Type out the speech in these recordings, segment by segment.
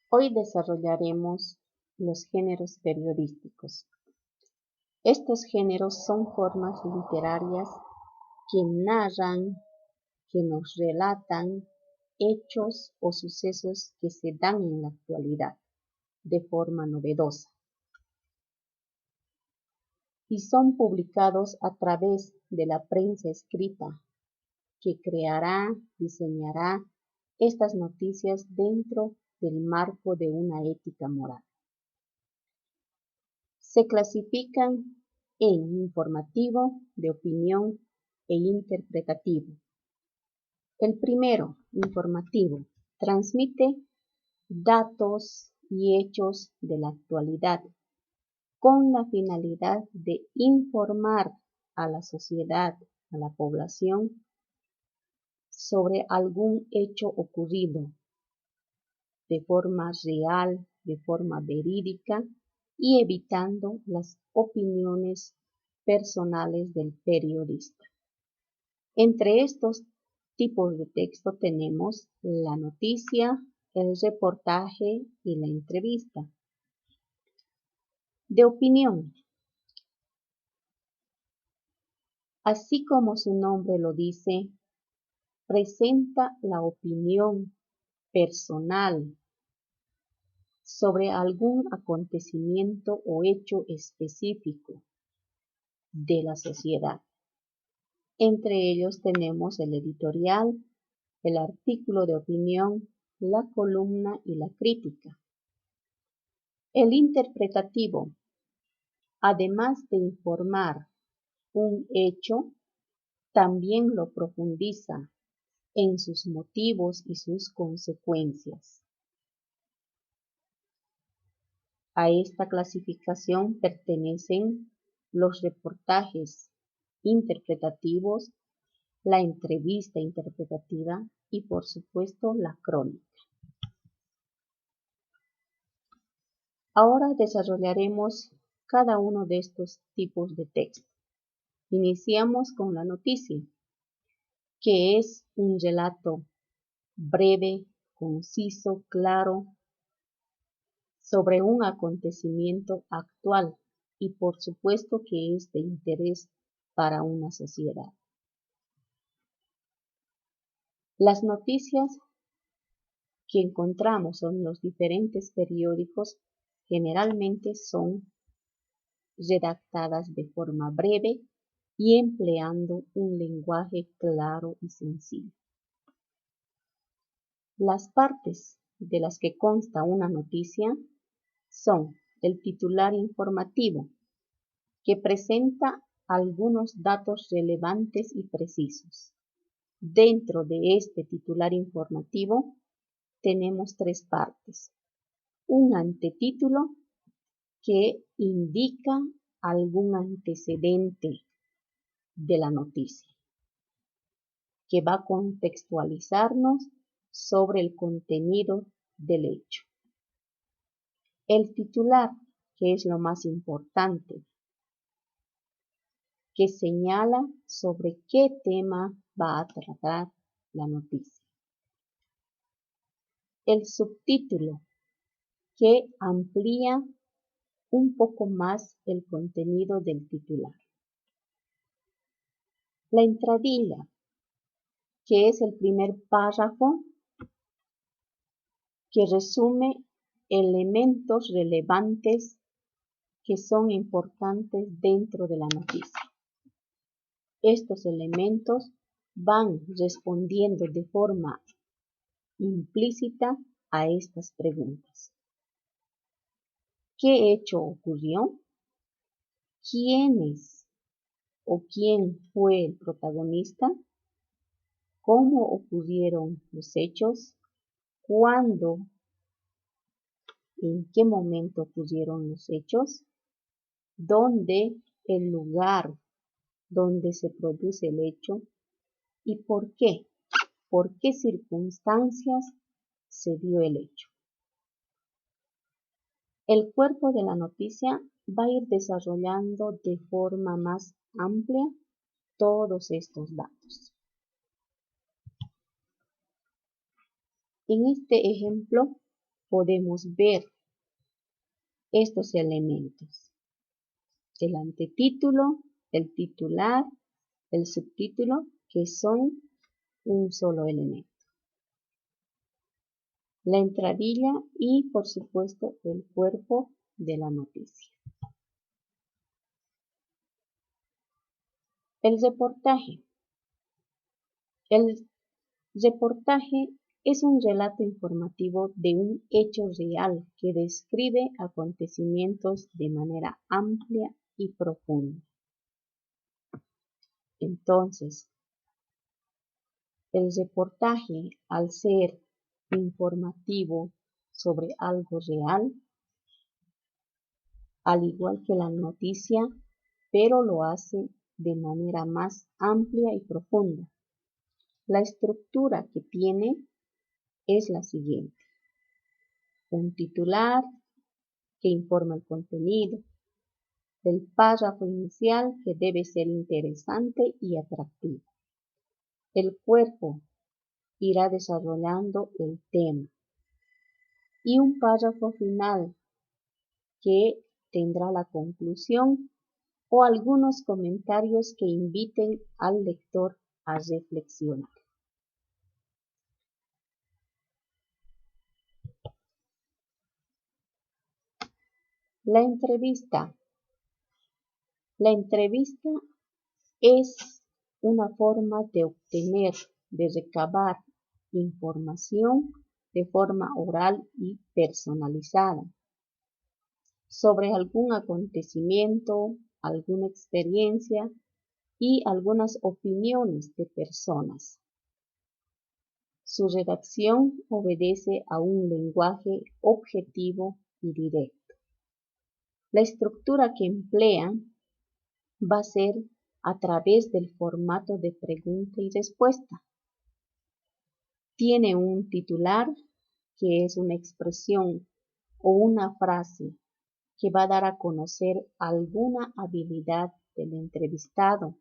Hoy desarrollaremos los géneros periodísticos. Estos géneros son formas literarias que narran, que nos relatan hechos o sucesos que se dan en la actualidad de forma novedosa y son publicados a través de la prensa escrita que creará, diseñará estas noticias dentro del marco de una ética moral. Se clasifican en informativo, de opinión e interpretativo. El primero, informativo, transmite datos y hechos de la actualidad con la finalidad de informar a la sociedad, a la población, sobre algún hecho ocurrido de forma real, de forma verídica y evitando las opiniones personales del periodista. Entre estos tipos de texto tenemos la noticia, el reportaje y la entrevista. De opinión. Así como su nombre lo dice, presenta la opinión personal sobre algún acontecimiento o hecho específico de la sociedad. Entre ellos tenemos el editorial, el artículo de opinión, la columna y la crítica. El interpretativo, además de informar un hecho, también lo profundiza en sus motivos y sus consecuencias. A esta clasificación pertenecen los reportajes interpretativos, la entrevista interpretativa y, por supuesto, la crónica. Ahora desarrollaremos cada uno de estos tipos de texto. Iniciamos con la noticia, que es un relato breve, conciso, claro, sobre un acontecimiento actual y por supuesto que es de interés para una sociedad. Las noticias que encontramos en los diferentes periódicos generalmente son redactadas de forma breve y empleando un lenguaje claro y sencillo. Las partes de las que consta una noticia son el titular informativo, que presenta algunos datos relevantes y precisos. Dentro de este titular informativo tenemos tres partes. Un antetítulo que indica algún antecedente de la noticia, que va a contextualizarnos sobre el contenido del hecho. El titular, que es lo más importante, que señala sobre qué tema va a tratar la noticia. El subtítulo, que amplía un poco más el contenido del titular. La entradilla, que es el primer párrafo que resume elementos relevantes que son importantes dentro de la noticia. Estos elementos van respondiendo de forma implícita a estas preguntas. ¿Qué hecho ocurrió? ¿Quiénes o quién fue el protagonista? ¿Cómo ocurrieron los hechos? ¿Cuándo? ¿En qué momento ocurrieron los hechos? ¿Dónde? El lugar donde se produce el hecho. ¿Y por qué? ¿Por qué circunstancias se dio el hecho? El cuerpo de la noticia va a ir desarrollando de forma más amplia todos estos datos. En este ejemplo podemos ver estos elementos: el antetítulo, el titular, el subtítulo, que son un solo elemento, la entradilla y, por supuesto, el cuerpo de la noticia. El reportaje. El reportaje es un relato informativo de un hecho real que describe acontecimientos de manera amplia y profunda. Entonces, el reportaje, al ser informativo sobre algo real, al igual que la noticia, pero lo hace de manera más amplia y profunda. La estructura que tiene es la siguiente: un titular que informa el contenido, el párrafo inicial que debe ser interesante y atractivo. El cuerpo irá desarrollando el tema y un párrafo final que tendrá la conclusión o algunos comentarios que inviten al lector a reflexionar. La entrevista. La entrevista es una forma de obtener, de recabar información de forma oral y personalizada sobre algún acontecimiento, alguna experiencia y algunas opiniones de personas. Su redacción obedece a un lenguaje objetivo y directo. La estructura que emplea va a ser a través del formato de pregunta y respuesta. Tiene un titular, que es una expresión o una frase que va a dar a conocer alguna habilidad del entrevistado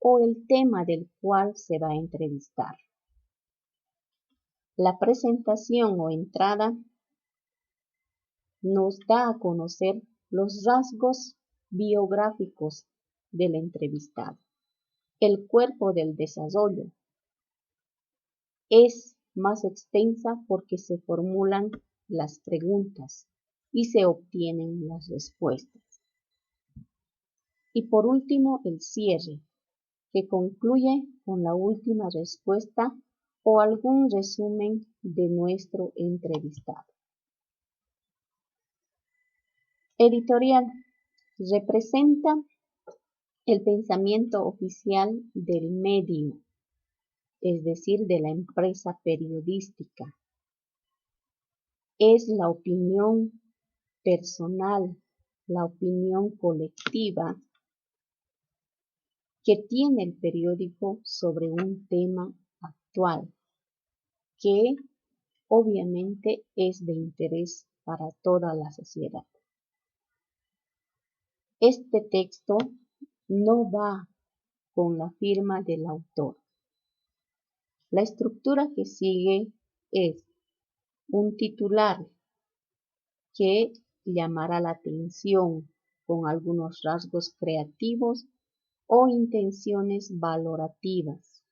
o el tema del cual se va a entrevistar. La presentación o entrada nos da a conocer los rasgos biográficos del entrevistado. El cuerpo del desarrollo es más extensa porque se formulan las preguntas y se obtienen las respuestas. Y por último, el cierre, que concluye con la última respuesta o algún resumen de nuestro entrevistado. Editorial. Representa el pensamiento oficial del medio, es decir, de la empresa periodística. Es la opinión personal, la opinión colectiva que tiene el periódico sobre un tema actual, que obviamente es de interés para toda la sociedad. Este texto no va con la firma del autor. La estructura que sigue es un titular que llamará la atención con algunos rasgos creativos o intenciones valorativas.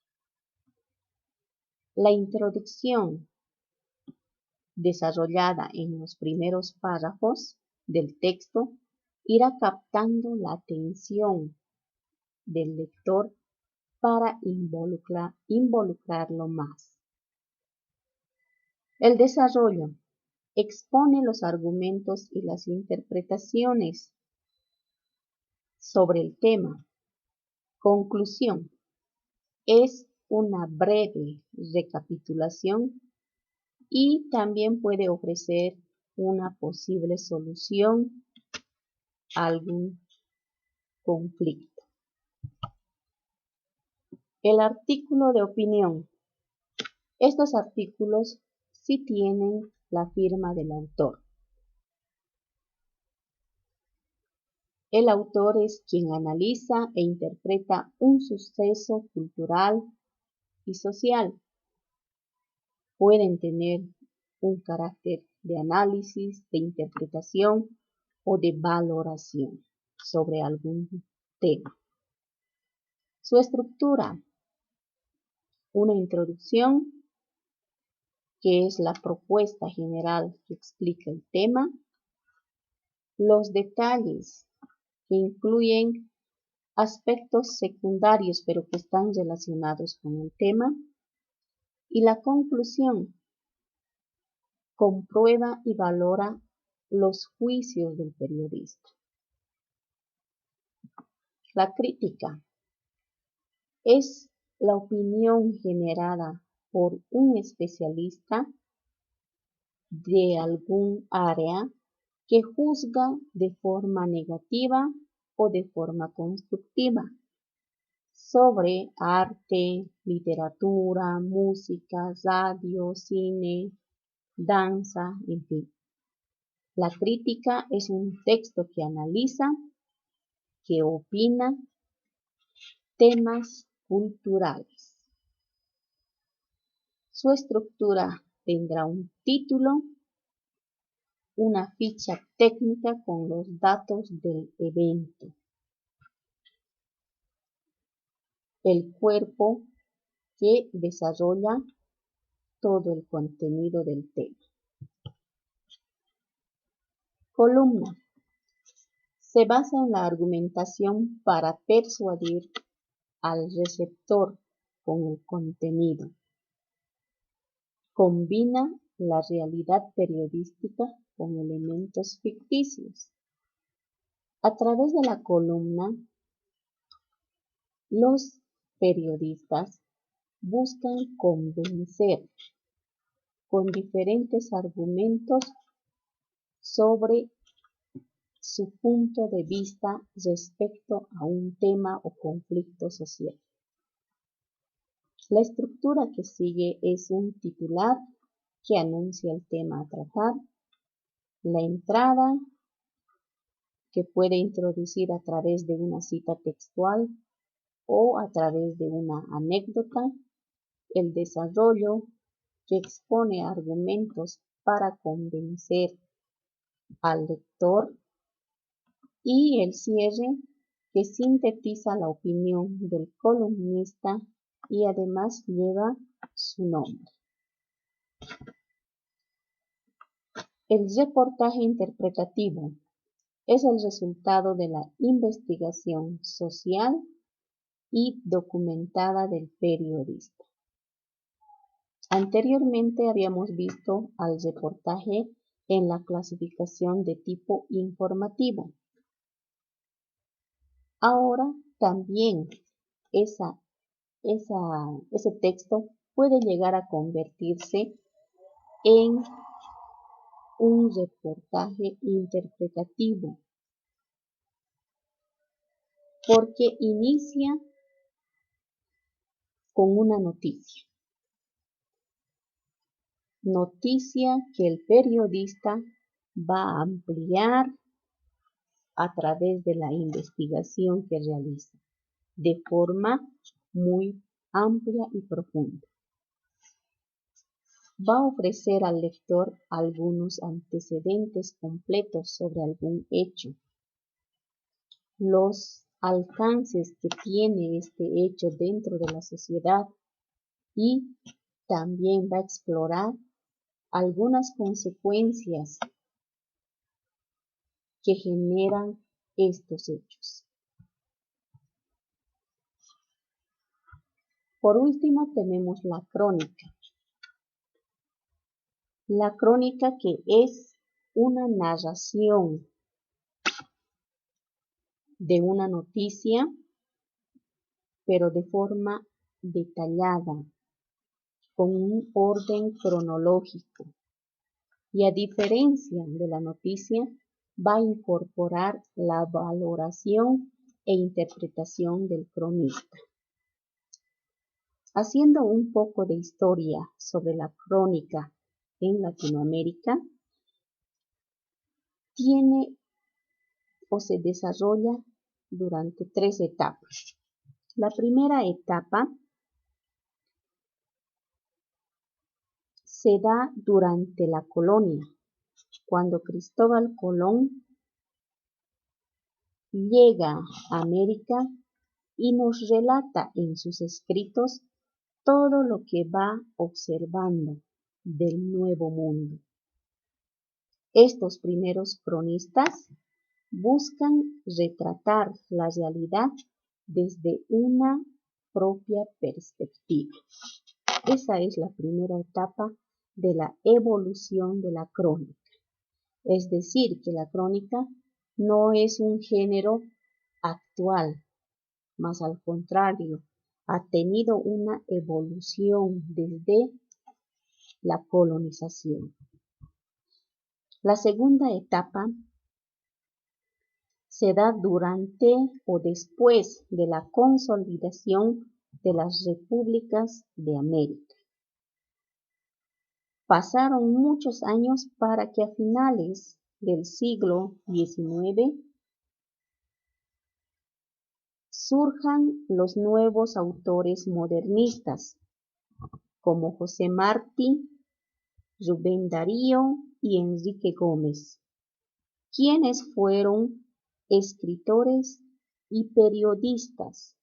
La introducción, desarrollada en los primeros párrafos del texto, irá captando la atención del lector para involucrarlo más. El desarrollo expone los argumentos y las interpretaciones sobre el tema. Conclusión. Es una breve recapitulación y también puede ofrecer una posible solución a algún conflicto. El artículo de opinión. Estos artículos sí tienen la firma del autor. El autor es quien analiza e interpreta un suceso cultural y social. Pueden tener un carácter de análisis, de interpretación o de valoración sobre algún tema. Su estructura: una introducción, que es la propuesta general que explica el tema, los detalles, que incluyen aspectos secundarios pero que están relacionados con el tema, y la conclusión, comprueba y valora los juicios del periodista. La crítica es la opinión generada por un especialista de algún área que juzga de forma negativa o de forma constructiva sobre arte, literatura, música, radio, cine, danza, en fin. La crítica es un texto que analiza, que opina temas culturales. Su estructura tendrá un título, una ficha técnica con los datos del evento, el cuerpo que desarrolla todo el contenido del tema. Columna. Se basa en la argumentación para persuadir al receptor con el contenido. Combina la realidad periodística con elementos ficticios. A través de la columna, los periodistas buscan convencer con diferentes argumentos sobre su punto de vista respecto a un tema o conflicto social. La estructura que sigue es un titular que anuncia el tema a tratar, la entrada que puede introducir a través de una cita textual o a través de una anécdota, el desarrollo que expone argumentos para convencer al lector y el cierre que sintetiza la opinión del columnista y además lleva su nombre. El reportaje interpretativo es el resultado de la investigación social y documentada del periodista. Anteriormente habíamos visto al reportaje en la clasificación de tipo informativo. Ahora también ese texto puede llegar a convertirse en un reportaje interpretativo, porque inicia con una noticia que el periodista va a ampliar a través de la investigación que realiza, de forma muy amplia y profunda. Va a ofrecer al lector algunos antecedentes completos sobre algún hecho, los alcances que tiene este hecho dentro de la sociedad y también va a explorar algunas consecuencias que generan estos hechos. Por último tenemos la crónica. La crónica que es una narración de una noticia, pero de forma detallada, con un orden cronológico. Y a diferencia de la noticia, va a incorporar la valoración e interpretación del cronista. Haciendo un poco de historia sobre la crónica en Latinoamérica, tiene o se desarrolla durante 3 etapas. La primera etapa se da durante la colonia, cuando Cristóbal Colón llega a América y nos relata en sus escritos todo lo que va observando del Nuevo Mundo. Estos primeros cronistas buscan retratar la realidad desde una propia perspectiva. Esa es la primera etapa de la evolución de la crónica. Es decir, que la crónica no es un género actual, más al contrario, ha tenido una evolución desde la colonización. La segunda etapa se da durante o después de la consolidación de las repúblicas de América. Pasaron muchos años para que a finales del siglo XIX surjan los nuevos autores modernistas, como José Martí, Rubén Darío y Enrique Gómez, quienes fueron escritores y periodistas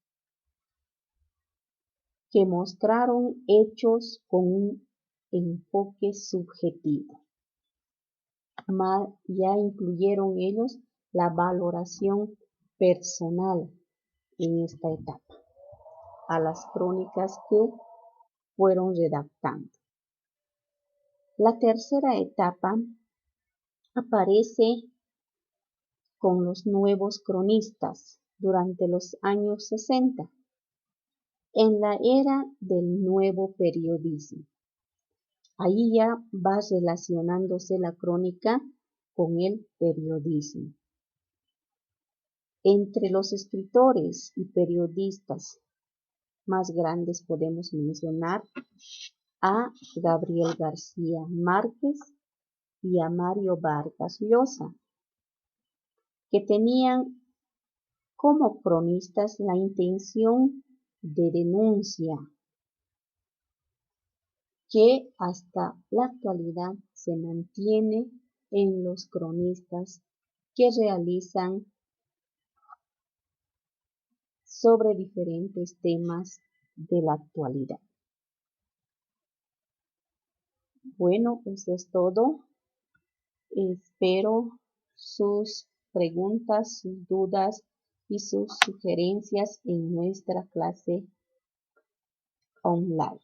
que mostraron hechos con un enfoque subjetivo. Ya incluyeron ellos la valoración personal en esta etapa, a las crónicas que fueron redactando. La tercera etapa aparece con los nuevos cronistas durante los años 60, en la era del nuevo periodismo. Ahí ya va relacionándose la crónica con el periodismo. Entre los escritores y periodistas más grandes podemos mencionar a Gabriel García Márquez y a Mario Vargas Llosa, que tenían como cronistas la intención de denuncia, que hasta la actualidad se mantiene en los cronistas que realizan sobre diferentes temas de la actualidad. Bueno, eso es todo. Espero sus preguntas, sus dudas y sus sugerencias en nuestra clase online.